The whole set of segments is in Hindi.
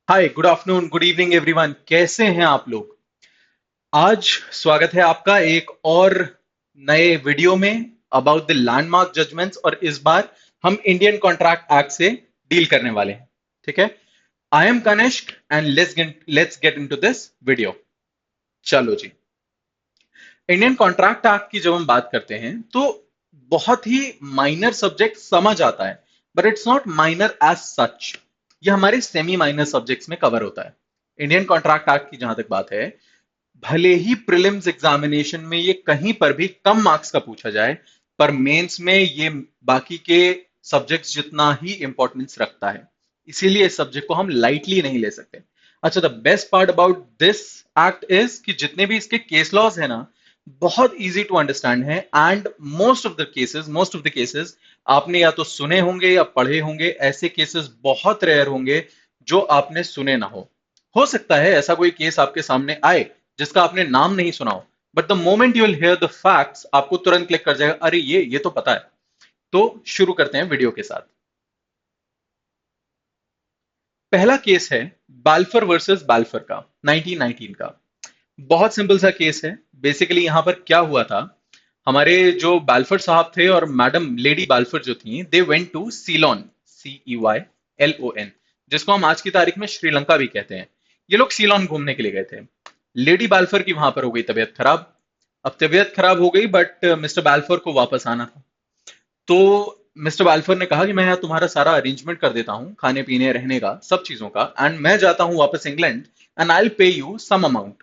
हाय, good afternoon, good evening everyone. कैसे हैं आप लोग? आज स्वागत है आपका एक और नए वीडियो में अबाउट द लैंडमार्क जजमेंट्स। और इस बार हम इंडियन कॉन्ट्रैक्ट एक्ट से डील करने वाले हैं। ठीक है। I am Kanishk and let's get into this video. चलो जी। इंडियन कॉन्ट्रैक्ट एक्ट की जब हम बात करते हैं तो बहुत ही माइनर सब्जेक्ट समझ आता है, but it's not minor as such. ये हमारे सेमी माइनर सब्जेक्ट्स में कवर होता है। इंडियन कॉन्ट्रैक्ट एक्ट की जहां तक बात है, भले ही प्रीलिम्स एग्जामिनेशन में ये कहीं पर भी कम मार्क्स का पूछा जाए, पर मेंस में ये बाकी के सब्जेक्ट्स जितना ही इंपॉर्टेंस रखता है। इसीलिए इस सब्जेक्ट को हम लाइटली नहीं ले सकते। अच्छा, the best part about this act is कि जितने भी इसके केस लॉज है ना, बहुत इजी टू अंडरस्टैंड है। And most of the cases आपने या तो सुने होंगे या पढ़े होंगे। ऐसे केसेस बहुत रेयर होंगे जो आपने सुने ना हो सकता है ऐसा कोई केस आपके सामने आए जिसका आपने नाम नहीं सुना हो, but the moment you will hear the facts आपको तुरंत क्लिक कर जाएगा, अरे ये तो पता है। तो शुरू करते हैं वीडियो के साथ। पहला केस है बाल्फर वर्सेस बाल्फर का, 1919 का। बहुत सिंपल सा केस है। बेसिकली यहां पर क्या हुआ था, हमारे जो बाल्फर साहब थे और मैडम लेडी बाल्फर जो थी, they went to Ceylon, CEYLON, जिसको हम आज की तारीख में श्रीलंका भी कहते हैं। ये लोग सीलोन घूमने के लिए गए थे। लेडी बाल्फर की वहां पर हो गई तबीयत खराब। अब तबीयत खराब हो गई, बट मिस्टर बाल्फर को वापस आना था। तो मिस्टर बाल्फर ने कहा कि मैं यहाँ तुम्हारा सारा अरेंजमेंट कर देता हूँ, खाने पीने रहने का सब चीजों का, एंड मैं जाता हूँ वापस England, and I will pay you some amount.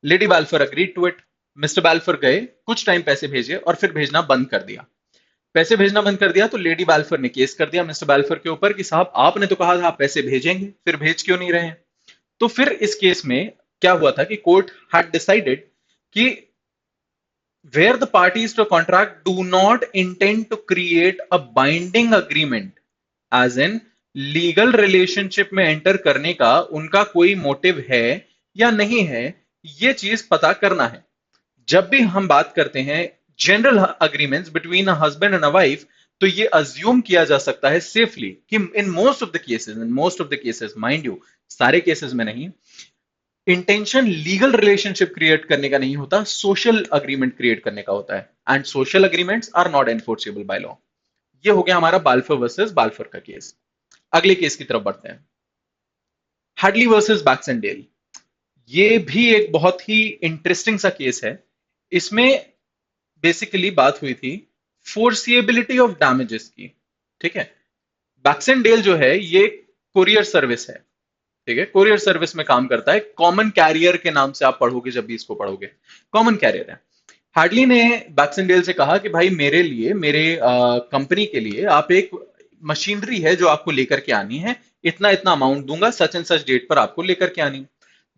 Lady Balfour agreed to it. Mister Balfour गए, कुछ टाइम पैसे भेजे और फिर भेजना बंद कर दिया। पैसे भेजना बंद कर दिया तो लेडी बाल्फर ने केस कर दिया मिस्टर बाल्फर के ऊपर कि साहब आपने तो कहा था आप पैसे भेजेंगे, फिर भेज क्यों नहीं रहे हैं। तो फिर इस केस में क्या हुआ था कि कोर्ट हैड डिसाइडेड कि where the parties to a contract do not intend to create a binding agreement, as in legal relationship में एंटर करने का उनका कोई मोटिव है या नहीं है, ये चीज पता करना है। जब भी हम बात करते हैं general agreements between a husband and a wife, तो ये अज्यूम किया जा सकता है सेफली कि in most of the cases mind you, सारे केसेस में नहीं, इंटेंशन लीगल रिलेशनशिप क्रिएट करने का नहीं होता, सोशल अग्रीमेंट क्रिएट करने का होता है। And social agreements are not enforceable by law. ये हो गया हमारा बाल्फर वर्सेस बाल्फर का केस। अगले केस की तरफ बढ़ते हैं। Hadley versus Baxendale. ये भी एक बहुत ही इंटरेस्टिंग सा केस है। इसमें बेसिकली बात हुई थी फोर्सिएबिलिटी ऑफ डैमेजेस की। ठीक है। बैक्सनडेल जो है ये कोरियर सर्विस है। ठीक है, कोरियर सर्विस में काम करता है। कॉमन कैरियर के नाम से आप पढ़ोगे जब भी इसको पढ़ोगे, कॉमन कैरियर है। हार्डली ने बैक्सनडेल से कहा कि भाई मेरे लिए, मेरे कंपनी के लिए आप एक मशीनरी है जो आपको लेकर के आनी है, इतना इतना अमाउंट दूंगा, सच एंड सच डेट पर आपको लेकर के आनी।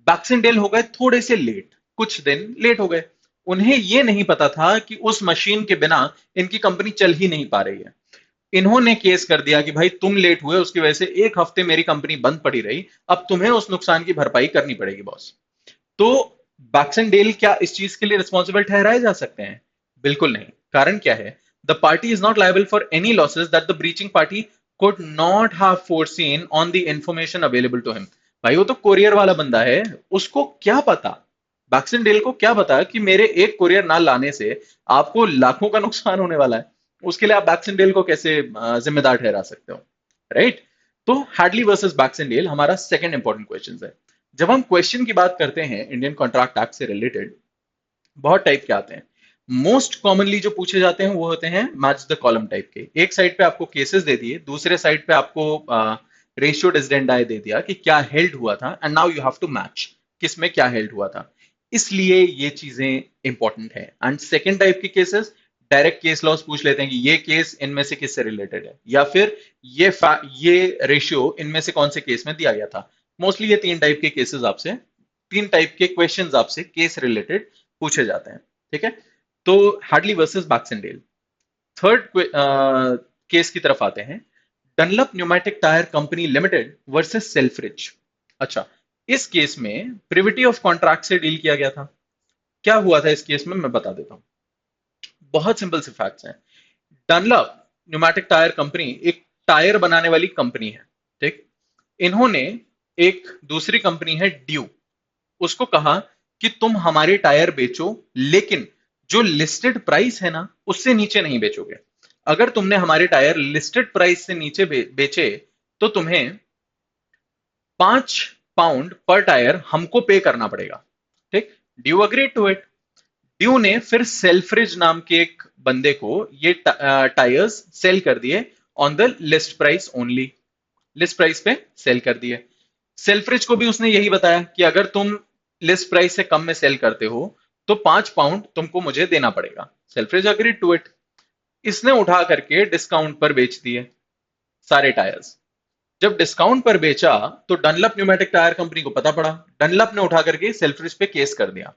बैक्सनडेल हो गए थोड़े से लेट, कुछ दिन लेट हो गए। उन्हें यह नहीं पता था कि उस मशीन के बिना इनकी कंपनी चल ही नहीं पा रही है। इन्होंने केस कर दिया कि भाई तुम लेट हुए, उसकी वजह से एक हफ्ते मेरी कंपनी बंद पड़ी रही, अब तुम्हें उस नुकसान की भरपाई करनी पड़ेगी बॉस। तो बैक्सनडेल क्या इस चीज के लिए रिस्पॉन्सिबल ठहराए जा सकते हैं? बिल्कुल नहीं। कारण क्या है? The party is not liable for any losses that the breaching party could not have foreseen on the information available to him. भाई वो तो कोरियर वाला बंदा है, उसको क्या पता, बैक्सनडेल को क्या पता कि मेरे एक कोरियर ना लाने से आपको लाखों का नुकसान होने वाला है। उसके लिए आप बैक्सनडेल को कैसे जिम्मेदार ठहरा सकते हो? राइट। तो हैडली वर्सेस बैक्सनडेल हमारा सेकंड इंपॉर्टेंट क्वेश्चन है। जब हम क्वेश्चन की बात करते हैं इंडियन कॉन्ट्रैक्ट एक्ट से रिलेटेड, बहुत टाइप के आते हैं। मोस्ट कॉमनली जो पूछे जाते हैं वो होते हैं मैच द कॉलम टाइप के। एक साइड पे आपको केसेस दे दिए, दूसरे साइड पे आपको रेशियो डिविडेंड दे दिया कि क्या हेल्ड हुआ था, and now you have to match किस में क्या हेल्ड हुआ था। इसलिए ये चीजें इंपॉर्टेंट है। एंड सेकेंड टाइप के केसेस, डायरेक्ट केस लॉस पूछ लेते हैं कि ये केस इनमें से किससे रिलेटेड है, या फिर ये रेशियो इनमें से कौन से केस में दिया गया था। मोस्टली ये तीन टाइप के केसेस आपसे, तीन टाइप के क्वेश्चंस आपसे केस रिलेटेड पूछे जाते हैं। ठीक है। तो Hadley versus Baxendale. Third case की तरफ आते हैं। Dunlop pneumatic tyre company limited versus Selfridge. अच्छा, इस केस में प्रिविटी ऑफ कॉन्ट्रैक्ट से डील किया गया था। क्या हुआ था इस केस में, मैं बता देता हूं। बहुत सिंपल से फैक्ट्स हैं। डनलप न्यूमेटिक टायर कंपनी एक टायर बनाने वाली कंपनी है। ठीक। इन्होंने एक दूसरी कंपनी है ड्यू, उसको कहा कि तुम हमारे टायर बेचो, लेकिन जो लिस्टेड प्राइस है ना उससे नीचे नहीं बेचोगे। अगर तुमने हमारे टायर लिस्टेड प्राइस से नीचे बेचे तो तुम्हें 5 पाउंड पर टायर हमको पे करना पड़ेगा। ठीक, Dew agree to it. Dew ने फिर सेल्फ्रिज नाम के एक बंदे को ये टायर्स सेल कर दिए on the list price only, list price पे सेल कर दिए। सेल्फ्रिज को भी उसने यही बताया कि अगर तुम लिस्ट प्राइस से कम में सेल करते हो तो 5 पाउंड तुमको मुझे देना पड़ेगा। Selfridge agree to it. इसने उठा करके डिस्काउंट पर बेच दिए सारे टायर्स। जब डिस्काउंट पर बेचा तो डनलप न्यूमेटिक टायर कंपनी को पता पड़ा, डनलप ने उठा करके सेल्फ्रिज पे केस कर दिया।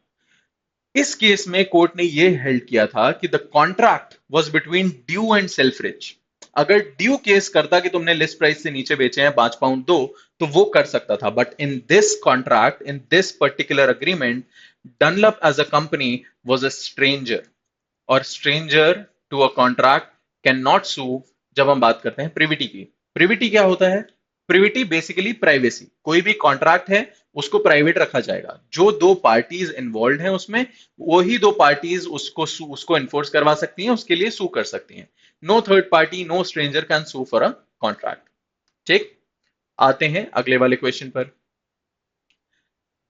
इस केस में कोर्ट ने यह हेल्ड किया था कि the contract was between Dew and Selfridge. अगर ड्यू केस करता कि तुमने लिस्ट प्राइस से नीचे बेचे हैं 5 पाउंड दो, तो वो कर सकता था, but in this contract, in this particular agreement, Dunlop as a company was a stranger, और stranger to a contract can not sue. जब हम बात करते हैं प्रिविटी की, प्रिविटी क्या होता है? Privity basically privacy. कोई भी कॉन्ट्रैक्ट है उसको प्राइवेट रखा जाएगा, जो दो पार्टीज इन्वॉल्व हैं उसमें, वही दो पार्टीज उसको इन्फोर्स करवा सकती हैं, उसके लिए सू कर सकती हैं। No third party, no stranger can sue for a contract. ठीक, आते हैं अगले वाले क्वेश्चन पर।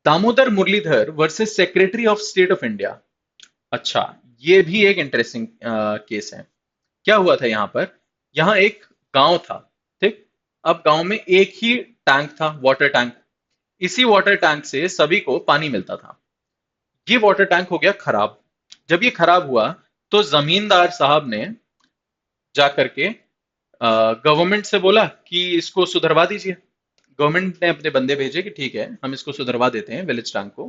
Damodar Muralidhar versus secretary of state of India. अच्छा, ये भी एक इंटरेस्टिंग केस है। क्या हुआ था यहां पर? यहां एक गांव था। ठीक, अब गांव में एक ही टैंक था, वाटर टैंक। इसी वाटर टैंक से सभी को पानी मिलता था। ये वाटर टैंक हो गया खराब। जब ये खराब हुआ तो जमींदार साहब ने जाकर के गवर्नमेंट से बोला कि इसको सुधरवा दीजिए। गवर्नमेंट ने अपने बंदे भेजे कि ठीक है, हम इसको सुधरवा देते हैं विलेज टैंक को।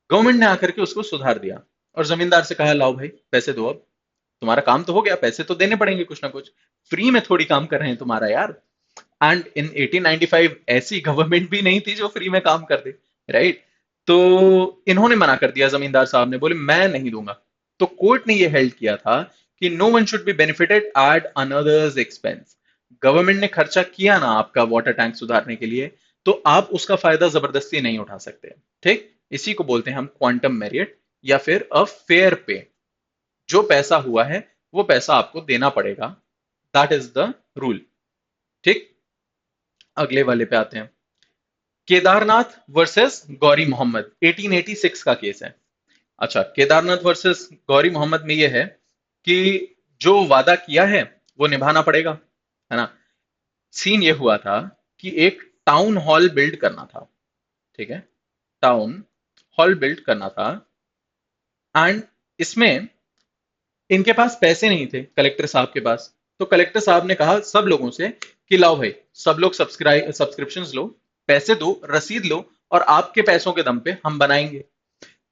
गवर्नमेंट ने आकर के उसको सुधार दिया और जमींदार से कहा लाओ भाई पैसे दो, अब तुम्हारा काम तो हो गया, पैसे तो देने पड़ेंगे कुछ ना कुछ, फ्री में थोड़ी काम कर रहे हैं तुम्हारा यार। एंड इन 1895 ऐसी गवर्नमेंट भी नहीं थी जो फ्री में काम कर दे, राइट? तो इन्होंने मना कर दिया, जमींदार साहब ने बोले मैं नहीं दूंगा। तो कोर्ट ने ये हेल्ड किया था कि no one should be benefited at another's expense. Government ने खर्चा किया ना आपका वाटर टैंक सुधारने के लिए, तो आप उसका फायदा जबरदस्ती नहीं उठा सकते। ठीक, इसी को बोलते हैं हम क्वांटम मेरिट या फिर अ फेयर पे। जो पैसा हुआ है वो पैसा आपको देना पड़ेगा, दैट इज द रूल। ठीक, अगले वाले पे आते हैं। केदारनाथ वर्सेस गौरी मोहम्मद, 1886 का केस है। अच्छा, केदारनाथ वर्सेस गौरी मोहम्मद में यह है कि जो वादा किया है वो निभाना पड़ेगा, है ना? सीन ये हुआ था कि एक टाउन हॉल बिल्ड करना था। ठीक है, टाउन हॉल बिल्ड करना था। एंड इसमें इनके पास पैसे नहीं थे कलेक्टर साहब के पास। तो कलेक्टर साहब ने कहा सब लोगों से कि लाओ भाई, सब लोग सब्सक्रिप्शन लो, पैसे दो, रसीद लो, और आपके पैसों के दम पे हम बनाएंगे।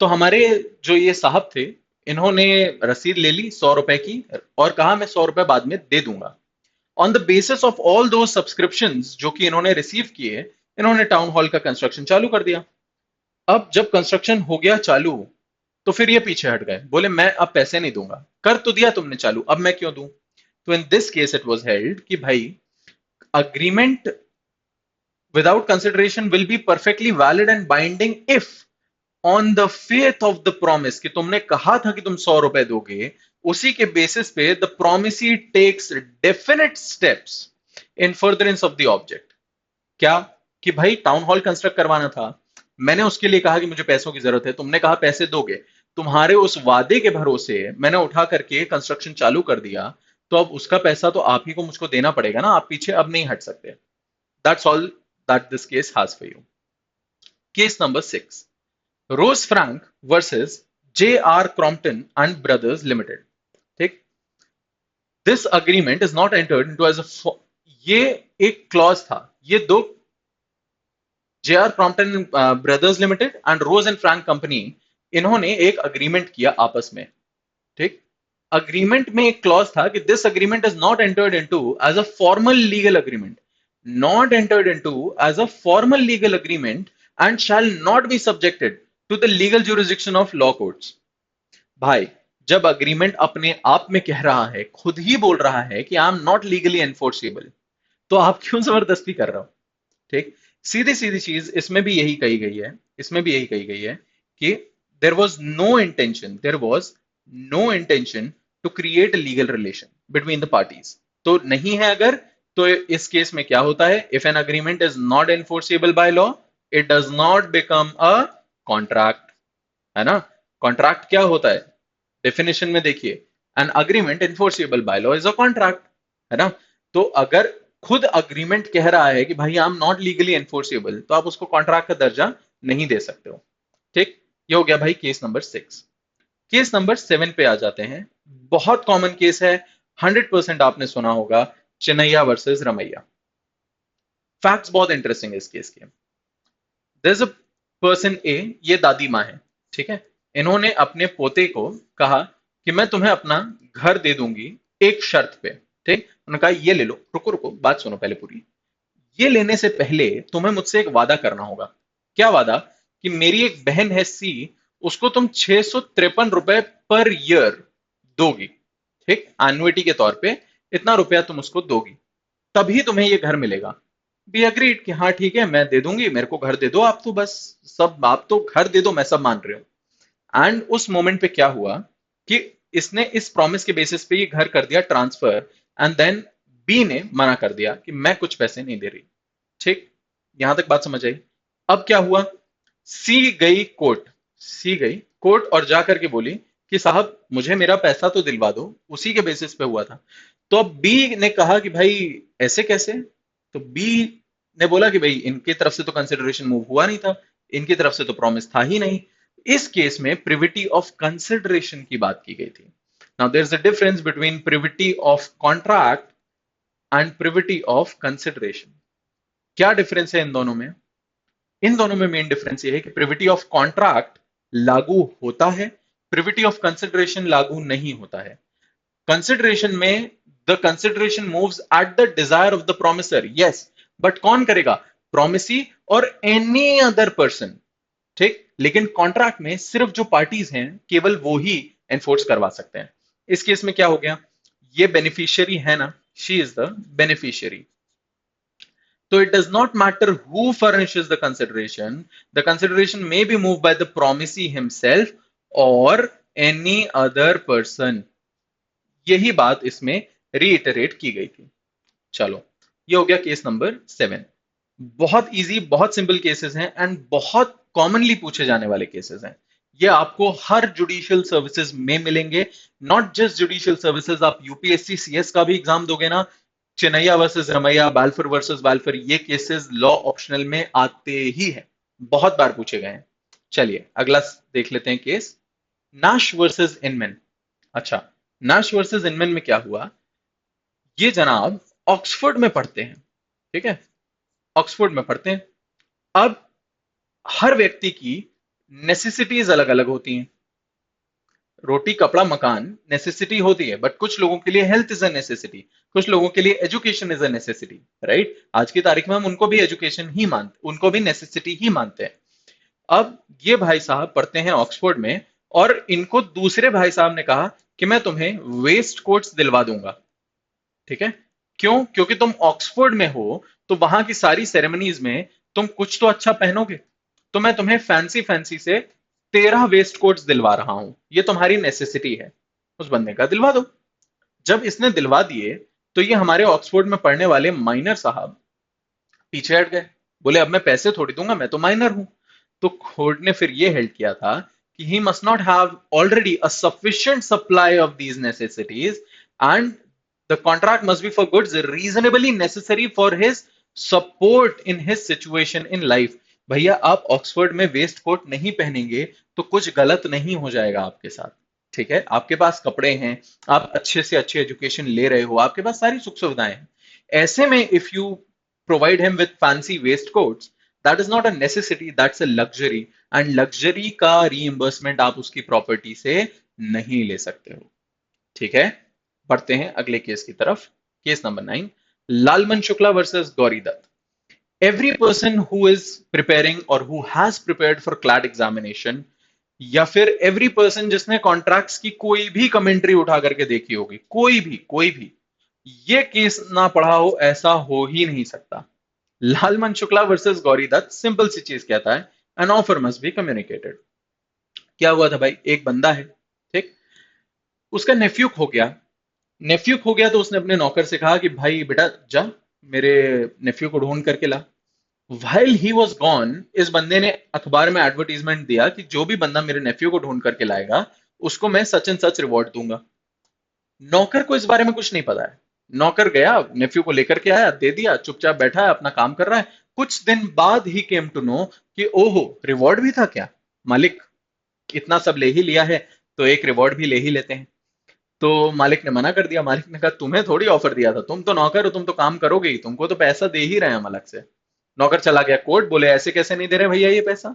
तो हमारे जो ये साहब थे, इन्होंने रसीद ले ली 100 रुपए की और कहा मैं 100 रुपए बाद में दे दूंगा। On the basis of all दो सब्सक्रिप्शन जो कि इन्होंने रिसीव किए, इन्होंने टाउन हॉल का कंस्ट्रक्शन चालू कर दिया। अब जब कंस्ट्रक्शन हो गया चालू, तो फिर ये पीछे हट गए, बोले मैं अब पैसे नहीं दूंगा, कर तो दिया तुमने चालू, अब मैं क्यों दूं? तो in this case it was held कि भाई, agreement without consideration will be perfectly valid and binding if on the faith of the promise, कि तुमने कहा था कि तुम 100 रुपए दोगे, उसी के बेसिस पे the promisee takes definite steps in furtherance of the object. क्या? कि भाई टाउन हॉल कंस्ट्रक्ट करवाना था, मैंने उसके लिए कहा कि मुझे पैसों की जरूरत है, तुमने कहा पैसे दोगे, तुम्हारे उस वादे के भरोसे मैंने उठा करके कंस्ट्रक्शन चालू कर दिया, तो अब उसका पैसा तो आप ही को मुझको देना पड़ेगा ना, आप पीछे अब नहीं हट सकते। That's all that this case has for you. Case number 6, Rose Frank versus J R Crompton and Brothers Limited. ठीक, this agreement is not entered into as a, ये एक क्लॉज था, ये दो, J R Crompton Brothers Limited and Rose and Frank company, इन्होंने एक अग्रीमेंट किया आपस में। ठीक, अग्रीमेंट में एक क्लॉज था कि this agreement is not entered into as a formal legal agreement, not entered into as a formal legal agreement and shall not be subjected to the legal jurisdiction of law courts. भाई, जब अग्रीमेंट अपने आप में कह रहा है, खुद ही बोल रहा है कि आई एम नॉट लीगली एनफोर्सेबल, तो आप क्यों जबरदस्ती कर रहे हो? ठीक, सीधी सीधी चीज इसमें भी यही कही गई है, इसमें भी यही कही गई है कि there was no intention to create legal relation between the parties. तो नहीं है अगर, तो इस केस में क्या होता है, if an agreement is not enforceable by law, it does not become a contract, है ना। कॉन्ट्रैक्ट क्या होता है, डेफिनेशन में देखिए, an agreement enforceable by law is a contract, है ना। तो अगर खुद अग्रीमेंट कह रहा है कि भाई आई एम नॉट लीगली एनफोर्सेबल, तो आप उसको कॉन्ट्रैक्ट का दर्जा नहीं दे सकते हो। ठीक, ये हो गया भाई केस नंबर 6। केस नंबर 7 पे आ जाते हैं। बहुत कॉमन केस है, 100% आपने सुना होगा, चिन्नैया वर्सेस रमैया। फैक्ट्स बहुत इंटरेस्टिंग है इस केस के। देयर इज अ पर्सन ए, ये दादी माँ है, ठीक है। इन्होंने अपने पोते को कहा कि मैं तुम्हें अपना घर दे दूंगी एक शर्त पे। ठीक, उन्होंने कहा ये ले लो, रुको रुको बात सुनो पहले पूरी। ये लेने से पहले तुम्हें मुझसे एक वादा करना होगा। क्या वादा, कि मेरी एक बहन है सी, उसको तुम 653 रुपए पर ईयर दोगी। ठीक, एनुइटी के तौर पे इतना रुपया तुम उसको दोगी, तभी तुम्हें ये घर मिलेगा। बी अग्रीड कि हाँ ठीक है मैं दे दूंगी, मेरे को घर दे दो आप, तो बस सब आप तो घर दे दो, मैं सब मान रही हूँ। एंड उस मोमेंट पे क्या हुआ कि इसने इस प्रॉमिस के बेसिस पे ये घर कर दिया ट्रांसफर, एंड देन बी ने मना कर दिया कि मैं कुछ पैसे नहीं दे रही। ठीक, यहां तक बात समझ आई। अब क्या हुआ, सी गई कोर्ट, सी गई कोर्ट और जा करके बोली कि साहब मुझे मेरा पैसा तो दिलवा दो, उसी के बेसिस पे हुआ था। तो अब बी ने कहा कि भाई ऐसे कैसे, तो बी ने बोला कि भाई इनकी तरफ से तो कंसिडरेशन मूव हुआ नहीं था, इनकी तरफ से तो प्रॉमिस था ही नहीं। इस केस में प्रिविटी ऑफ कंसिडरेशन की बात की गई थी। Now there is a difference between privity of contract and privity of consideration. क्या डिफरेंस है इन दोनों में, इन दोनों में मेन डिफरेंस ये है कि प्रिविटी ऑफ कॉन्ट्रैक्ट लागू होता है, प्रिविटी ऑफ कंसिडरेशन लागू नहीं होता है। कंसिडरेशन में the consideration moves at the desire of the promisor, yes, but कौन करेगा, प्रोमिसी और एनी अदर पर्सन। ठीक, लेकिन कॉन्ट्रैक्ट में सिर्फ जो पार्टीज हैं केवल वो ही एनफोर्स करवा सकते हैं। इस केस में क्या हो गया, ये बेनिफिशियरी है ना, she is the beneficiary. So it does not matter who furnishes the consideration may be moved by the promisee himself or any other person। यही बात इसमें रीइटरेट की गई थी। चलो, ये हो गया केस नंबर 7। बहुत इजी, बहुत सिंपल केसेस हैं एंड बहुत कॉमनली पूछे जाने वाले केसेस हैं। ये आपको हर जुडिशियल सर्विसेज में मिलेंगे। नॉट जस्ट जुडिशियल सर्विसेज, आप यूपीएससी सीएस का भी एग्जाम दोगे ना, चिन्नैया वर्सेस रमैया, बालफर वर्सेस बालफर, ये केसेस लॉ ऑप्शनल में आते ही हैं, बहुत बार पूछे गए हैं। चलिए अगला देख लेते हैं केस, नाश वर्सेस इनमैन। अच्छा, नाश वर्सेस इनमैन में क्या हुआ, ये जनाब ऑक्सफोर्ड में पढ़ते हैं, ठीक है, ऑक्सफोर्ड में पढ़ते हैं। अब हर व्यक्ति की नेसेसिटीज अलग अलग होती हैं। रोटी कपड़ा मकान नेसेसिटी होती है, बट कुछ लोगों के लिए हेल्थ इज अ नेसेसिटी, कुछ लोगों के लिए education is a necessity, right. आज की तारीख में हम उनको भी एजुकेशन ही मानते, उनको भी नेसेसिटी ही मानते हैं। अब ये भाई साहब पढ़ते हैं ऑक्सफोर्ड में, और इनको दूसरे भाई साहब ने कहा कि मैं तुम्हें वेस्ट कोट्स दिलवा दूंगा। ठीक है, क्यों, क्योंकि तुम ऑक्सफोर्ड में हो, तो वहां की सारी सेरेमनीज में तुम कुछ तो अच्छा पहनोगे, तो मैं तुम्हें फैंसी फैंसी से 13 वेस्ट कोट्स दिलवा रहा हूं, ये तुम्हारी नेसेसिटी है। उस बंदे का दिलवा दो। जब इसने दिलवा दिए, तो ये हमारे ऑक्सफोर्ड में पढ़ने वाले माइनर साहब पीछे हट गए, बोले अब मैं पैसे थोड़ी दूंगा, मैं तो माइनर हूं। तो कोर्ट ने फिर ये हेल्ड किया था कि he must not have already a sufficient supply of these necessities, and the contract must be for goods reasonably necessary for his support in his situation in life. भैया आप ऑक्सफोर्ड में वेस्ट कोट नहीं पहनेंगे तो कुछ गलत नहीं हो जाएगा आपके साथ। ठीक है, आपके पास कपड़े हैं, आप अच्छे से अच्छी एजुकेशन ले रहे हो, आपके पास सारी सुख सुविधाएं हैं। ऐसे में if you provide him with fancy waistcoats, that is not a necessity, that's a luxury, and luxury का reimbursement आप उसकी प्रॉपर्टी से नहीं ले सकते हो। ठीक है, बढ़ते हैं अगले केस की तरफ। Case number 9, Lalman Shukla versus Gauri Dutt. Every person who is preparing और who has prepared for CLAT examination, या फिर एवरी पर्सन जिसने कॉन्ट्रैक्ट्स की कोई भी कमेंट्री उठा करके देखी होगी, कोई भी ये केस ना पढ़ा हो ऐसा हो ही नहीं सकता। लालमन शुक्ला वर्सेस गौरी दत्त, सिंपल सी चीज कहता है, an offer must be communicated. क्या हुआ था भाई, एक बंदा है, ठीक, उसका नेफ्यू खो गया। नेफ्यू खो गया तो उसने अपने नौकर से कहा कि भाई बेटा जा मेरे नेफ्यू को ढूंढ करके ला। While he was gone, इस बंदे ने अखबार में एडवर्टीजमेंट दिया कि जो भी बंदा मेरे नेफ्यू को ढूंढ करके लाएगा उसको मैं सच एंड सच रिवॉर्ड दूंगा। नौकर को इस बारे में कुछ नहीं पता है। नौकर गया, नेफ्यू को लेकर के आया, दे दिया, चुपचाप बैठा है, अपना काम कर रहा है। कुछ दिन बाद ही केम टू नो कि ओहो, रिवॉर्ड भी था क्या, मालिक इतना सब ले ही लिया है तो एक रिवॉर्ड भी ले ही लेते हैं। तो मालिक ने मना कर दिया। मालिक ने कहा तुम्हें थोड़ी ऑफर दिया था, तुम तो नौकर हो, तुम तो काम करोगे ही, तुमको तो पैसा दे ही रहे हैं हम अलग से। नौकर चला गया कोर्ट, बोले ऐसे कैसे नहीं दे रहे भैया ये पैसा।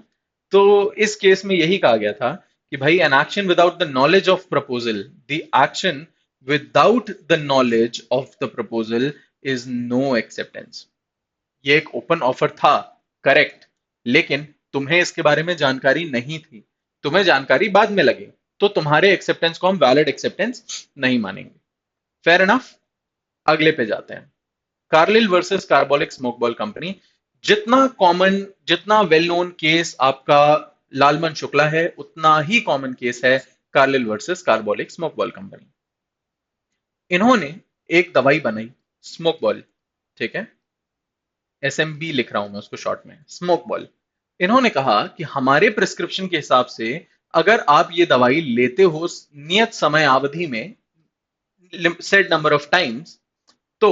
तो इस केस में यही कहा गया था कि भाई an action without the knowledge of proposal, the action without the knowledge of the proposal is no acceptance. ये एक ओपन ऑफर था, करेक्ट, लेकिन तुम्हें इसके बारे में जानकारी नहीं थी, तुम्हें जानकारी बाद में लगी, तो तुम्हारे एक्सेप्टेंस को हम वैलिड एक्सेप्टेंस नहीं मानेंगे। Fair enough. अगले पे जाते हैं, Carlill versus carbolic smoke ball company. जितना कॉमन, जितना वेल नोन केस आपका लालमन शुक्ला है, उतना ही कॉमन केस है Carlill versus carbolic smoke ball company. इन्होंने एक दवाई बनाई, स्मोक बॉल, ठीक है, एसएमबी लिख रहा हूं मैं उसको शॉर्ट में, स्मोक बॉल। इन्होंने कहा कि हमारे प्रिस्क्रिप्शन के हिसाब से अगर आप ये दवाई लेते हो नियत समय अवधि में, सेट नंबर ऑफ टाइम्स, तो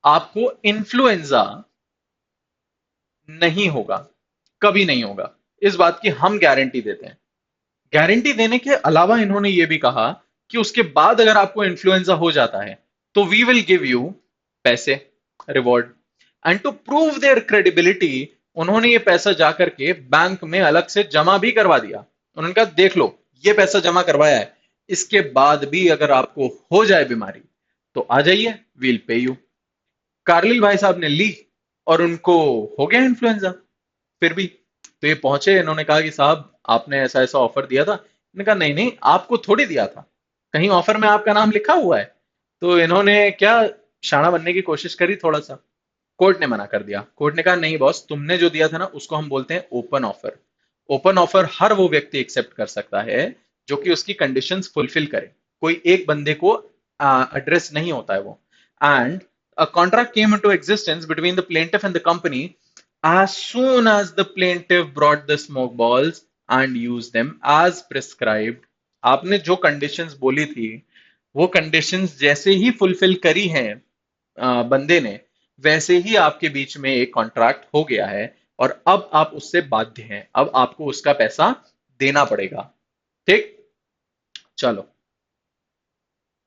आपको इन्फ्लुएंजा नहीं होगा, कभी नहीं होगा। इस बात की हम गारंटी देते हैं। गारंटी देने के अलावा इन्होंने ये भी कहा कि उसके बाद अगर आपको इन्फ्लुएंजा हो जाता है तो वी विल गिव यू पैसे, reward. And to prove their credibility, उन्होंने ये पैसा जाकर के बैंक में अलग से जमा भी करवा दिया। उन्होंने कहा देख लो ये पैसा जमा करवाया है, इसके बाद भी अगर आपको हो जाए बीमारी तो आ जाइए, वील पे यू। कार्लिल भाई साहब ने ली और उनको हो गया इन्फ्लुएंजा। फिर भी तो ये पहुंचे, इन्होंने कहा कि साहब आपने ऐसा ऐसा ऑफर दिया था। इन्होंने कहा नहीं नहीं, आपको थोड़ी दिया था, कहीं ऑफर में आपका नाम लिखा हुआ है। तो इन्होंने क्या, शाना बनने की कोशिश करी थोड़ा सा। कोर्ट ने मना कर दिया। कोर्ट ने कहा नहीं बॉस, तुमने जो दिया था ना उसको हम बोलते हैं ओपन ऑफर। ओपन ऑफर हर वो व्यक्ति एक्सेप्ट कर सकता है जो कि उसकी कंडीशंस फुलफिल करे, कोई एक बंदे को एड्रेस नहीं होता है वो। And a contract came into existence between the plaintiff and the company as soon as the plaintiff brought the smoke balls and used them as prescribed। आपने जो कंडीशंस बोली थी वो कंडीशंस जैसे ही फुलफिल करी हैं बंदे ने, वैसे ही आपके बीच में एक कॉन्ट्रैक्ट हो गया है और अब आप उससे बाध्य हैं, अब आपको उसका पैसा देना पड़ेगा। ठीक, चलो।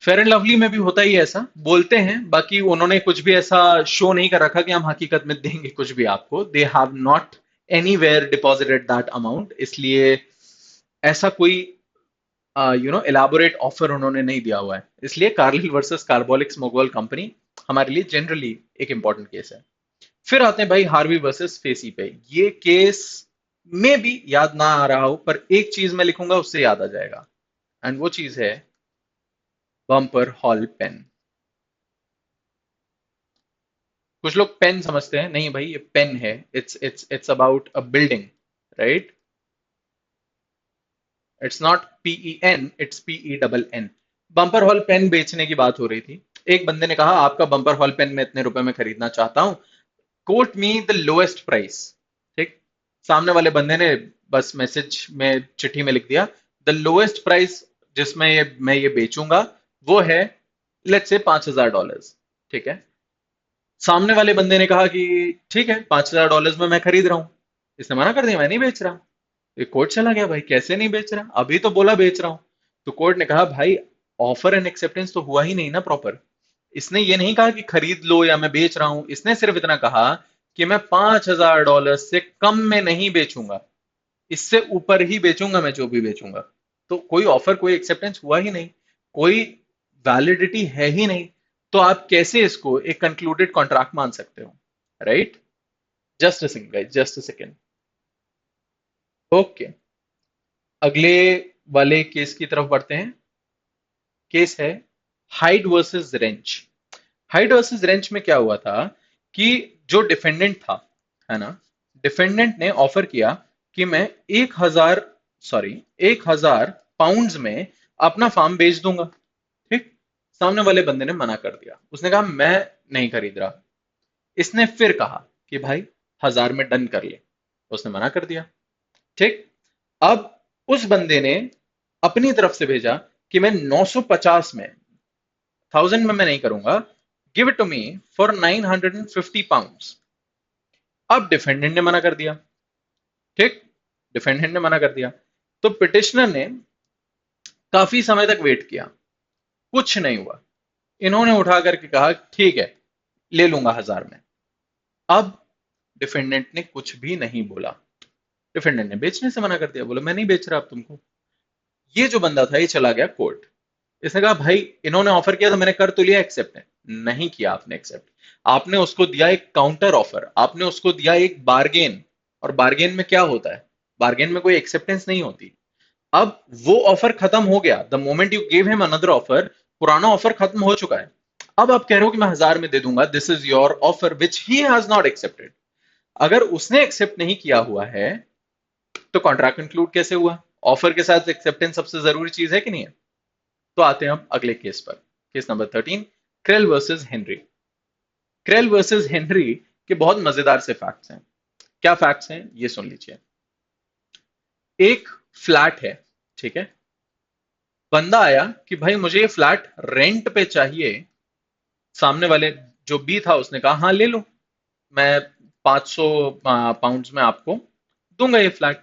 फेयर एंड लवली में भी होता ही है ऐसा, बोलते हैं, बाकी उन्होंने कुछ भी ऐसा शो नहीं कर रखा कि हम हकीकत में देंगे कुछ भी आपको। They have not anywhere deposited that amount, इसलिए ऐसा कोई एलाबोरेट ऑफर उन्होंने नहीं दिया हुआ है। इसलिए कार्लिल वर्सेस कार्बोलिक स्मोकबॉल कंपनी हमारे लिए जनरली एक इंपॉर्टेंट केस है। फिर आते हैं भाई हार्वी वर्सेस फेसी पे। ये केस में भी याद ना आ रहा हो पर एक चीज मैं लिखूंगा उससे याद आ जाएगा, एंड वो चीज है बम्पर हॉल पेन। कुछ लोग पेन समझते हैं, नहीं भाई ये पेन है, it's about a building, right. It's not PEN, it's PE. Bumper Hall Pen बेचने की बात हो रही थी। एक बंदे ने कहा आपका बम्पर हॉल पेन मैं इतने रुपए में खरीदना चाहता हूं, quote me the lowest price. ठीक, सामने वाले बंदे ने बस मैसेज में, चिट्ठी में लिख दिया द लोएस्ट प्राइस जिसमें मैं ये बेचूंगा वो है लेट्स से $5,000। ठीक है, सामने वाले बंदे ने कहा कि ठीक है $5,000 में मैं खरीद रहा हूं। इसने मना कर दिया मैं नहीं बेच रहा। ये कोर्ट चला गया, भाई कैसे नहीं बेच रहा, अभी तो बोला बेच रहा हूं। तो कोर्ट ने कहा भाई ऑफर एंड एक्सेप्टेंस तो हुआ ही नहीं ना प्रॉपर। इसने ये नहीं कहा कि खरीद लो या मैं बेच रहा हूं, इसने सिर्फ इतना कहा कि मैं $5,000 से कम में नहीं बेचूंगा, इससे ऊपर ही बेचूंगा मैं जो भी बेचूंगा। तो कोई ऑफर, कोई एक्सेप्टेंस हुआ ही नहीं, कोई वैलिडिटी है ही नहीं। तो आप कैसे इसको एक कंक्लूडेड कॉन्ट्रैक्ट मान सकते हो, right. Just a second guys, just a second. Okay, अगले वाले केस की तरफ बढ़ते हैं। केस है Hyde versus Wrench. Hyde versus Wrench में क्या हुआ था कि जो डिफेंडेंट था है ना, डिफेंडेंट ने ऑफर किया कि मैं 1,000 पाउंड्स में अपना फार्म बेच दूंगा। ठीक। सामने वाले बंदे ने मना कर दिया, उसने कहा मैं नहीं खरीद रहा। इसने फिर कहा कि भाई 1,000 में डन कर ले, उसने मना कर दिया। ठीक। अब उस बंदे ने अपनी तरफ से भेजा कि मैं 950 में, 1000 में मैं नहीं करूंगा, give it to me for 950 pounds. अब डिफेंडेंट ने मना कर दिया। ठीक। डिफेंडेंट ने मना कर दिया, तो पिटिशनर ने काफी समय तक वेट किया, कुछ नहीं हुआ। इन्होंने उठा करके कहा ठीक है, ले लूंगा 1,000 में। अब डिफेंडेंट ने कुछ भी नहीं बोला, डिफेंडेंट ने बेचने से मना कर दिया, बोला मैं नहीं बेच रहा अब तुमको। ये जो बंदा था ये चला गया कोर्ट। इसने कहा भाई इन्होंने ऑफर किया तो मैंने कर तो लिया, एक्सेप्ट है। नहीं किया आपने एक्सेप्ट, आपने उसको दिया एक काउंटर ऑफर, आपने उसको दिया एक बार्गेन। और बार्गेन में क्या होता है, बार्गेन में कोई एक्सेप्टेंस नहीं होती। अब वो ऑफर खत्म हो गया, the moment you give him another offer, पुराना ऑफर खत्म हो चुका है। अब आप कह रहे हो कि मैं 1,000 में दे दूंगा, this is your offer which he has not accepted. अगर उसने एक्सेप्ट नहीं किया हुआ है तो कॉन्ट्रैक्ट कंक्लूड कैसे हुआ? ऑफर के साथ एक्सेप्टेंस सबसे जरूरी चीज है कि नहीं है? तो आते हैं हम अगले केस पर, case number 13, curl versus Henry. Curl versus Henry के बहुत मजेदार से फैक्ट्स हैं। क्या फैक्ट्स हैं ये सुन लीजिए। एक फ्लैट है, ठीक है, बंदा आया कि भाई मुझे ये फ्लैट रेंट पे चाहिए। सामने वाले जो बी था उसने कहा हाँ ले लो, मैं 500 पाउंड्स में आपको दूंगा ये फ्लैट।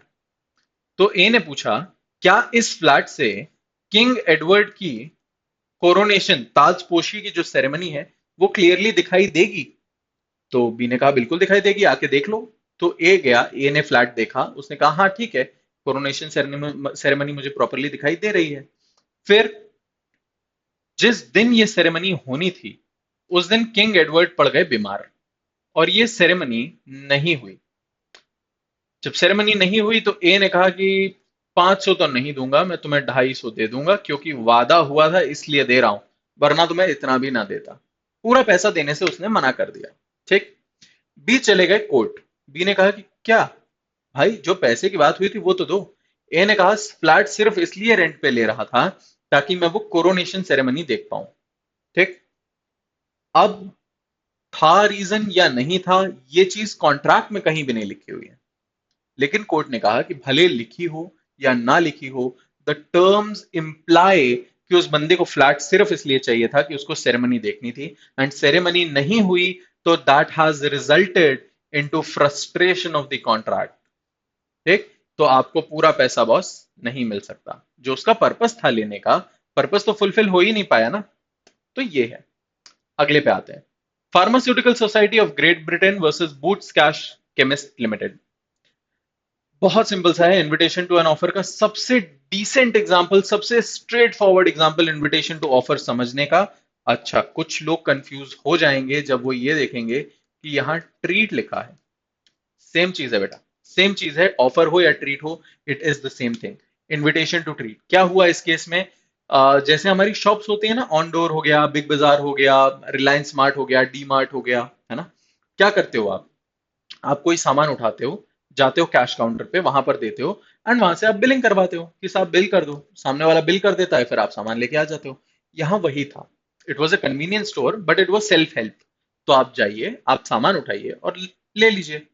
तो ए ने पूछा क्या इस फ्लैट से किंग एडवर्ड की कोरोनेशन, ताजपोशी की जो सेरेमनी है वो क्लियरली दिखाई देगी? तो बी ने कहा बिल्कुल दिखाई देगी, आके देख लो। तो ए गया, ए ने फ्लैट देखा, उसने कहा हाँ ठीक है, कोरोनेशन सेरेमनी मुझे प्रॉपरली दिखाई दे रही है। फिर जिस दिन ये सेरेमनी होनी थी उस दिन किंग एडवर्ड पड़ गए बीमार और ये सेरेमनी नहीं हुई। जब सेरेमनी नहीं हुई तो ए ने कहा कि 500 तो नहीं दूंगा, मैं तुम्हें 250 दे दूंगा क्योंकि वादा हुआ था इसलिए दे रहा हूं, वरना तुम्हें इतना भी ना देता। पूरा पैसा देने से उसने मना कर दिया। ठीक। बी चले गए कोर्ट। बी ने कहा कि क्या भाई जो पैसे की बात हुई थी वो तो दो। ए ने कहा फ्लैट सिर्फ इसलिए रेंट पे ले रहा था ताकि मैं वो कोरोनेशन सेरेमनी देख पाऊं। ठीक। अब था रीजन या नहीं था, ये चीज कॉन्ट्रैक्ट में कहीं भी नहीं लिखी हुई है, लेकिन कोर्ट ने कहा कि भले लिखी हो या ना लिखी हो, द टर्म्स इंप्लाई कि उस बंदे को फ्लैट सिर्फ इसलिए चाहिए था कि उसको सेरेमनी देखनी थी, एंड सेरेमनी नहीं हुई तो that has resulted into frustration of the contract. ठीक। तो आपको पूरा पैसा बॉस नहीं मिल सकता, जो उसका पर्पस था लेने का, पर्पस तो फुलफिल हो ही नहीं पाया ना। तो ये है। अगले पे आते हैं, pharmaceutical society of Great Britain versus Boots Cash Chemist limited. बहुत सिंपल सा है, इनविटेशन टू एन ऑफर का सबसे डिसेंट एग्जांपल, सबसे straightforward example invitation to offer समझने का। अच्छा, कुछ लोग कंफ्यूज हो जाएंगे जब वो ये देखेंगे कि यहां ट्रीट लिखा है। सेम चीज है बेटा, सेम चीज है, ऑफर हो या ट्रीट हो, it is the same thing. Invitation to treat क्या हुआ इस केस में? जैसे हमारी शॉप्स होती है ना, ऑन डोर हो गया, बिग बाजार हो गया, रिलायंस स्मार्ट हो गया, डी मार्ट हो गया, है ना। क्या करते हो आप कोई सामान उठाते हो, जाते हो कैश काउंटर पे, वहां पर देते हो, एंड वहां से आप बिलिंग करवाते हो कि साहब बिल कर दो, सामने वाला बिल कर देता है, फिर आप सामान लेके आ जाते हो। यहाँ वही था, it was a convenience store but it was self help. तो आप जाइए, आप सामान उठाइए और ले लीजिए।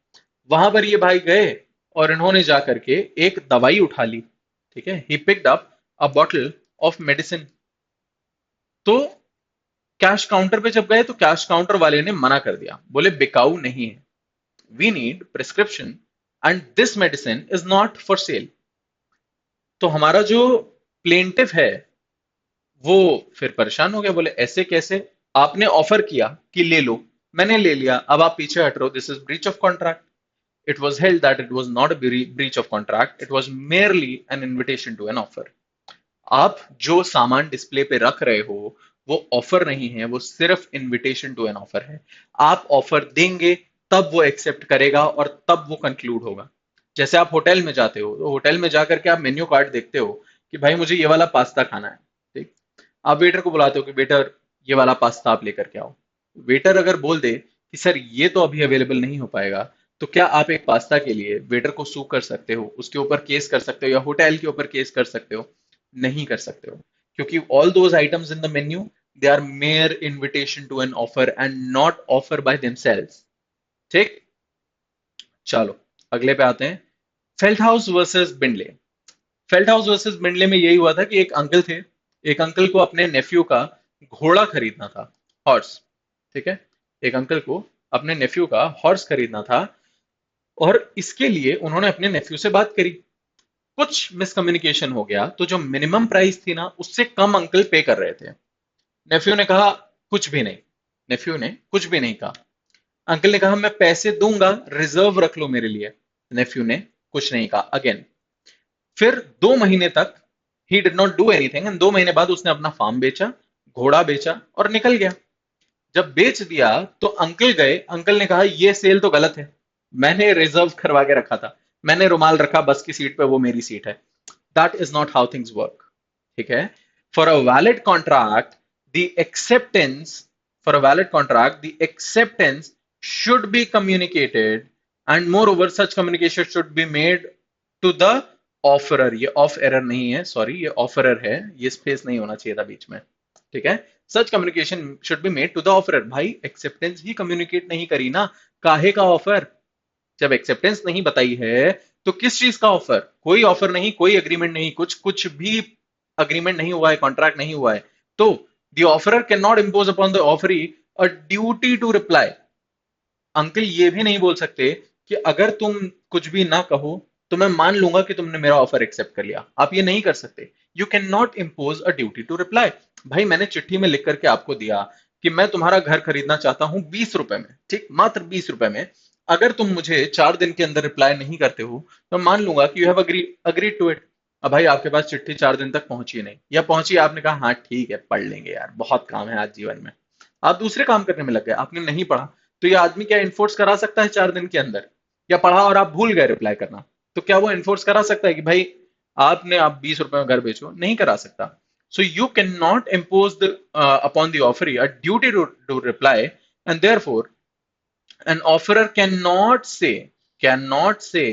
वहां पर ये भाई गए और इन्होंने जा करके एक दवाई उठा ली। ठीक है, he picked up a bottle of medicine. तो कैश काउंटर पे जब गए तो कैश काउंटर वाले ने मना कर दिया, बोले बिकाऊ नहीं है, we need prescription and this medicine is not for sale. तो हमारा जो प्लेंटिफ है वो फिर परेशान हो गया, बोले ऐसे कैसे, आपने ऑफर किया कि ले लो, मैंने ले लिया, अब आप पीछे हट रहे हो, this is breach of contract. It was held that it was not a breach of contract, it was merely an invitation to an offer. आप जो सामान डिस्प्ले पे रख रहे हो वो ऑफर नहीं है, वो सिर्फ इनविटेशन टू एन ऑफर है। आप ऑफर देंगे तब वो एक्सेप्ट करेगा और तब वो कंक्लूड होगा। जैसे आप होटल में जाते हो, तो होटल में जाकर के आप मेन्यू कार्ड देखते हो कि भाई मुझे ये वाला पास्ता खाना है। ठीक। आप वेटर को बुलाते हो कि वेटर ये वाला पास्ता आप लेकर के आओ। वेटर अगर बोल दे कि सर ये तो अभी अवेलेबल नहीं हो पाएगा, तो क्या आप एक पास्ता के लिए वेटर को सू कर सकते हो, उसके ऊपर केस कर सकते हो, या होटल के ऊपर केस कर सकते हो? नहीं कर सकते हो, क्योंकि all those items in the menu, they are mere invitation to an offer and not offer by themselves. ठीक, चलो अगले पे आते हैं। फेल्टहाउस वर्सेस बिंडले। फेल्टहाउस वर्सेस बिंडले में यही हुआ था कि एक अंकल थे, एक अंकल को अपने नेफ्यू का घोड़ा खरीदना था, हॉर्स। ठीक है, एक अंकल को अपने नेफ्यू का हॉर्स खरीदना था, और इसके लिए उन्होंने अपने नेफ्यू से बात करी। कुछ मिसकम्युनिकेशन हो गया, तो जो मिनिमम प्राइस थी ना, उससे कम अंकल पे कर रहे थे। नेफ्यू ने कहा कुछ भी नहीं, नेफ्यू ने कुछ भी नहीं कहा। अंकल ने कहा मैं पैसे दूंगा, रिजर्व रख लो मेरे लिए। नेफ्यू ने कुछ नहीं कहा अगेन। फिर 2 महीने तक he did not do anything, and 2 महीने बाद उसने अपना फार्म बेचा, घोड़ा बेचा और निकल गया। जब बेच दिया तो अंकल गए, अंकल ने कहा ये सेल तो गलत है, मैंने रिजर्व करवा के रखा था, मैंने रुमाल रखा बस की सीट पे, वो मेरी सीट है। That is not how things work. ठीक है, for a valid contract the acceptance, for a valid contract the acceptance should be communicated, and moreover such communication should be made to the offerer। ये ऑफ एरर नहीं है, सॉरी, ये ऑफरर है, ये स्पेस नहीं होना चाहिए था बीच में। ठीक है, such communication should be made to the offerer. भाई एक्सेप्टेंस ही कम्युनिकेट नहीं करी ना, काहे का ऑफर? जब एक्सेप्टेंस नहीं बताई है तो किस चीज का ऑफर? कोई ऑफर नहीं, कोई एग्रीमेंट नहीं, कुछ कुछ भी अग्रीमेंट नहीं हुआ है, कॉन्ट्रैक्ट नहीं हुआ है। तो the offerer can not impose upon the offeree a duty to reply. Uncle ये भी नहीं बोल सकते कि अगर तुम कुछ भी ना कहो तो मैं मान लूंगा कि तुमने मेरा ऑफर एक्सेप्ट कर लिया। आप ये नहीं कर सकते। You can not impose a duty to reply. भाई मैंने चिट्ठी में लिख करके आपको दिया कि मैं तुम्हारा घर खरीदना चाहता हूं 20 रुपए में, ठीक, मात्र 20 रुपए में। अगर तुम मुझे 4 दिन के अंदर रिप्लाई नहीं करते हो तो मैं मान लूंगा कि you have agreed to it. अब भाई आपके पास चिट्ठी 4 दिन तक पहुंची नहीं, या पहुंची, आपने कहा हाँ ठीक है पढ़ लेंगे यार, बहुत काम है आज जीवन में, आप दूसरे काम करने में लग गए, आपने नहीं पढ़ा। तो ये आदमी क्या इन्फोर्स करा सकता है 4 दिन के अंदर? या पढ़ा और आप भूल गए रिप्लाई करना, तो क्या वो इन्फोर्स करा सकता है कि भाई आपने, आप 20 रुपए में घर बेचो? नहीं करा सकता। So you can not impose the upon the offeree a duty to reply, and therefore an offerer cannot say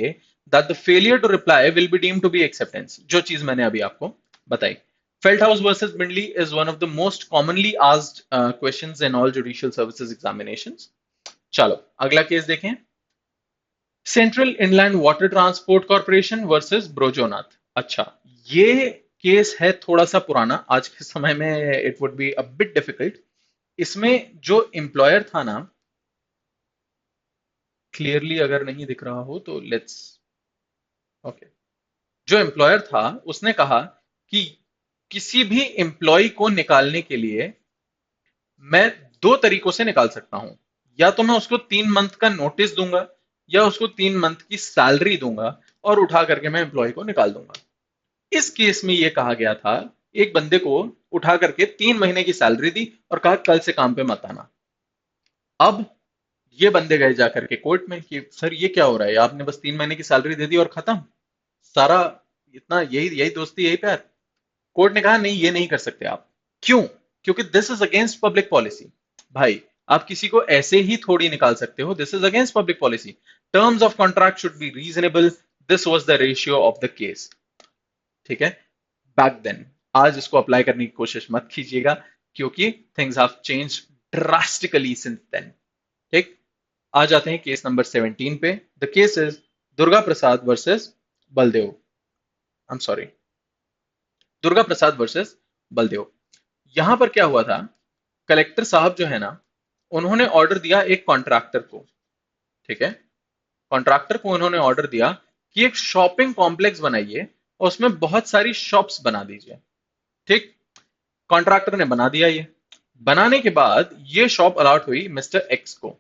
that the failure to reply will be deemed to be acceptance, जो चीज मैंने अभी आपको बताई। Feldhaus versus Bindley is one of the most commonly asked questions in all judicial services examinations। चलो अगला केस देखें। Central Inland Water Transport Corporation versus Brojonath. अच्छा, ये केस है थोड़ा सा पुराना, आज के समय में it would be a bit difficult. इसमें जो एम्प्लॉयर था ना, क्लियरली अगर नहीं दिख रहा हो तो लेट्स, ओके, जो एम्प्लॉयर था उसने कहा कि किसी भी एम्प्लॉय को निकालने के लिए मैं 2 तरीकों से निकाल सकता हूं। या तो मैं उसको 3 मंथ का नोटिस दूंगा, या उसको 3 मंथ की सैलरी दूंगा, और उठा करके मैं एम्प्लॉय को निकाल दूंगा। इस केस में यह कहा गया था, एक बंदे को उठा करके 3 महीने की सैलरी दी और कहा कल से काम पे मत आना। अब ये बंदे गए जाकर के कोर्ट में कि सर ये क्या हो रहा है, आपने बस 3 महीने की सैलरी दे दी और खत्म सारा, इतना यही यही दोस्ती यही प्यार? कोर्ट ने कहा नहीं, ये नहीं कर सकते आप। क्यों? क्योंकि this is against public policy. भाई आप किसी को ऐसे ही थोड़ी निकाल सकते हो, this is against public policy. Terms of contract should be reasonable, this was the ratio of the case. ठीक है, बैक देन। आज इसको अप्लाई करने की कोशिश मत कीजिएगा, क्योंकि things have changed drastically since then. ठीक, आ जाते हैं केस नंबर 17 पे। The case is Durga Prasad versus Baldev, I am sorry, Durga Prasad versus Baldev. यहां पर क्या हुआ था, कलेक्टर साहब जो है ना, उन्होंने ऑर्डर दिया एक कॉन्ट्रैक्टर को। ठीक है, कॉन्ट्रैक्टर को उन्होंने ऑर्डर दिया कि एक शॉपिंग कॉम्प्लेक्स बनाइए और उसमें बहुत सारी शॉप्स बना दीजिए। ठीक, कॉन्ट्रैक्टर ने बना दिया। ये बनाने के बाद ये शॉप अलॉट हुई मिस्टर एक्स को।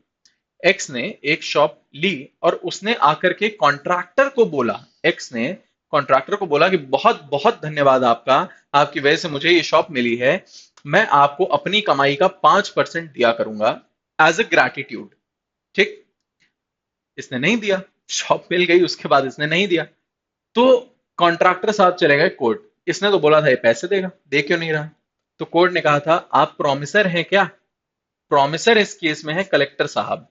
एक्स ने एक शॉप ली और उसने आकर के कॉन्ट्रैक्टर को बोला, एक्स ने कॉन्ट्रैक्टर को बोला कि बहुत बहुत धन्यवाद आपका, आपकी वजह से मुझे ये शॉप मिली है, मैं आपको अपनी कमाई का 5% दिया करूंगा एज अ ग्रैटिट्यूड। ठीक, इसने नहीं दिया, शॉप मिल गई, उसके बाद इसने नहीं दिया। तो कॉन्ट्रैक्टर साहब चले गए कोर्ट। इसने तो बोला था ये पैसे देगा, दे क्यों नहीं रहा? तो कोर्ट ने कहा था आप प्रॉमिसर हैं क्या? प्रॉमिसर इस केस में है कलेक्टर साहब।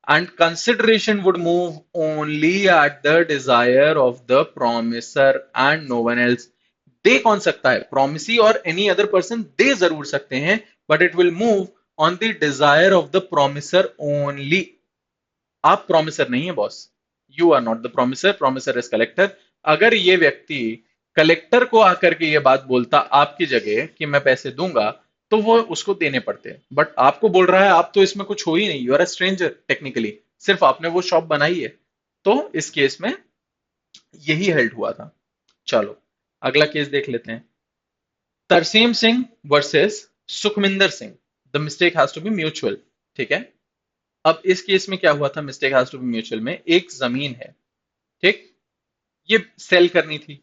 and consideration would move only at the desire of the promiser and no one else. दे कौन सकता है? promisee और any other person दे जरूर सकते हैं, but it will move on the desire of the promiser only. आप promiser नहीं है boss, you are not the promiser, promiser is collector. अगर ये व्यक्ति कलेक्टर को आकर के ये बात बोलता आपकी जगह कि मैं पैसे दूंगा, तो वो उसको देने पड़ते, बट आपको बोल रहा है आप तो इसमें कुछ हो ही नहीं, you are a stranger technically, सिर्फ आपने वो शॉप बनाई है। तो इस केस में यही हेल्ड हुआ था। चलो अगला केस देख लेते हैं। Tarsem Singh versus Sukhminder Singh, the mistake has to be mutual. ठीक है, अब इस केस में क्या हुआ था? Mistake has to be mutual में एक जमीन है, ठीक, ये सेल करनी थी,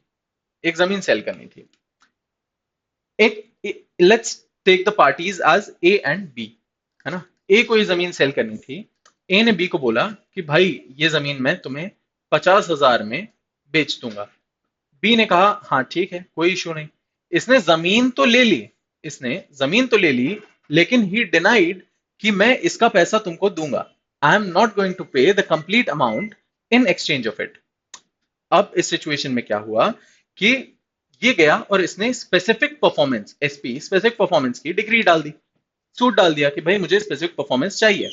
एक जमीन सेल करनी थी। एक let's take the parties as A and B, है ना। ए को ये जमीन सेल करनी थी। ए ने बी को बोला कि भाई ये जमीन मैं तुम्हें 50,000 में बेच दूंगा। बी ने कहा हाँ ठीक है, कोई इशू नहीं। इसने जमीन तो ले ली, इसने जमीन तो ले ली, लेकिन ही डिनाइड कि मैं इसका पैसा तुमको दूंगा, I am not going to pay the complete amount in exchange of it. अब इस सिचुएशन में क्या हुआ कि ये गया और इसने specific performance, SP specific performance की डिग्री डाल दी, सूट डाल दिया कि भाई मुझे स्पेसिफिक परफॉर्मेंस चाहिए।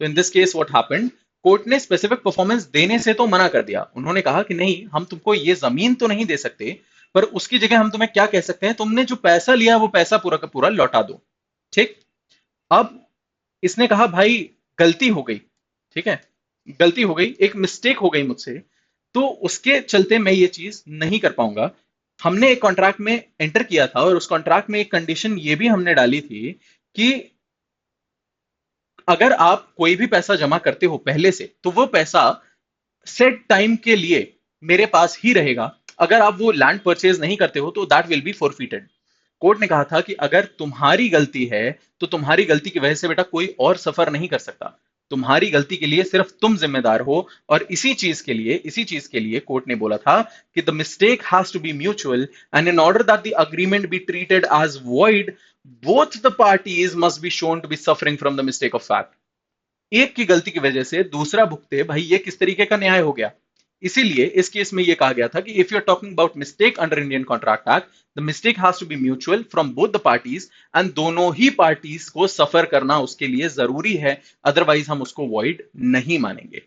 तो in this case what happened, court ने स्पेसिफिक परफॉर्मेंस देने से तो मना कर दिया। उन्होंने कहा कि नहीं, हम तुमको ये जमीन तो नहीं दे सकते, पर उसकी जगह हम तुम्हें क्या कह सकते हैं, तुमने जो पैसा लिया वो पैसा पूरा का पूरा लौटा दो। ठीक, अब इसने कहा भाई गलती हो गई, ठीक है, गलती हो गई, एक मिस्टेक हो गई मुझसे, तो उसके चलते मैं ये चीज नहीं कर पाऊंगा। हमने एक कॉन्ट्रैक्ट में एंटर किया था और उस कॉन्ट्रैक्ट में एक कंडीशन ये भी हमने डाली थी कि अगर आप कोई भी पैसा जमा करते हो पहले से, तो वो पैसा सेट टाइम के लिए मेरे पास ही रहेगा। अगर आप वो लैंड परचेज नहीं करते हो तो that will be forfeited. Court ने कहा था कि अगर तुम्हारी गलती है तो तुम्हारी गलती की वजह से बेटा कोई और सफर नहीं कर सकता, तुम्हारी गलती के लिए सिर्फ तुम जिम्मेदार हो। और इसी चीज के लिए कोर्ट ने बोला था कि the mistake has to be mutual and in order that the agreement be treated as void, both the parties must be shown to be suffering from the mistake of fact. एक की गलती की वजह से दूसरा भुगते, भाई ये किस तरीके का न्याय हो गया। इसीलिए इस केस में ये कहा गया था कि if you are talking about mistake under Indian contract act, the mistake has to be mutual from both the parties, and दोनों ही पार्टीज को सफर करना उसके लिए जरूरी है, अदरवाइज हम उसको वॉइड नहीं मानेंगे।